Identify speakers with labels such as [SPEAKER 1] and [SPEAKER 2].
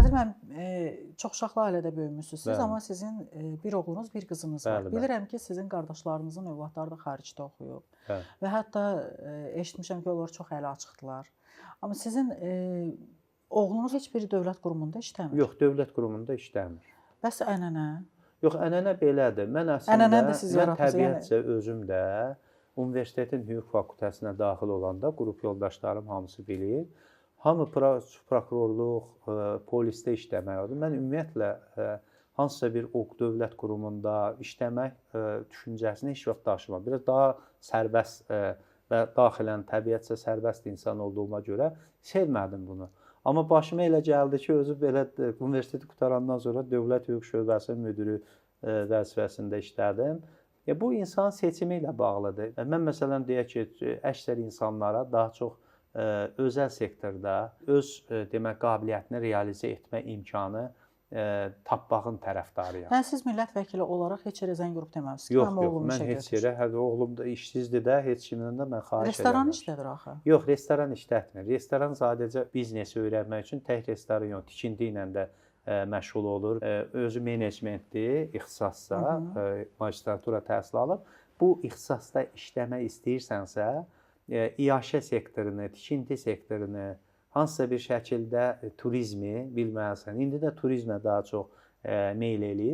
[SPEAKER 1] Nədir, mən çox uşaqlı ailədə böyümüsünüz siz,
[SPEAKER 2] Bəli.
[SPEAKER 1] amma sizin bir oğlunuz, bir qızınız var.
[SPEAKER 2] Bəli, bəli.
[SPEAKER 1] Bilirəm ki, sizin qardaşlarınızın övladları da xaricdə oxuyub
[SPEAKER 2] Bəli.
[SPEAKER 1] və hətta eşitmişəm ki, onlar çox əli açıqdılar. Amma sizin oğlunuz heç bir dövlət qurumunda işləmir.
[SPEAKER 2] Yox, dövlət qurumunda işləmir.
[SPEAKER 1] Bəs ənənə?
[SPEAKER 2] Yox, ənənə belədir. Mən
[SPEAKER 1] Ənənəni
[SPEAKER 2] əslində
[SPEAKER 1] də siz yaratmısınız,
[SPEAKER 2] təbiətcə özüm də universitetin hüquq fakültəsinə daxil olanda qrup yoldaşlarım hamısı bilir. Hamı prokurorluq, polisdə işləmək oldu. Mən ümumiyyətlə hansısa bir dövlət qurumunda işləmək düşüncəsini heç vaxt daşımam. Biraz daha sərbəst və daxilən təbiətcə sərbəst insan olduğuma görə sevmədim bunu. Amma başıma elə gəldi ki, özü belə universiteti qutarandan sonra Dövlət Hüquq Şöbəsinin müdiri vəzifəsində işlədim. Bu insan seçimi ilə bağlıdır. Mən məsələn deyək ki, əksər insanlara daha çox özəl sektorda öz demək qabiliyyətini realizə etmə imkanı tapmağın tərəfdarıyam.
[SPEAKER 1] Yəni siz millət vəkili olaraq heç yerə zəng vurub deməmisiniz ki,
[SPEAKER 2] Yox,
[SPEAKER 1] mənim
[SPEAKER 2] yox,
[SPEAKER 1] oğlum
[SPEAKER 2] mən
[SPEAKER 1] işə
[SPEAKER 2] heç
[SPEAKER 1] götür.
[SPEAKER 2] yerə, oğlum da işsizdir də, heç kimdən də mən xahiş edirəm.
[SPEAKER 1] Restoran işlədir axı.
[SPEAKER 2] Yox, restoran işlətmir. Restoran sadəcə biznesi öyrənmək üçün tək restoran yox, tikinti ilə də məşğul olur. Özü menecmentdir, ixtisasda, magistratura təhsil alıb. Bu ixtisasda işləmək istəyirsənsə, iaşə sektorunu, tikinti sektorunu, hansısa bir şəkildə turizmi bilməlisən. İndi də turizmə daha çox meyl eləyir.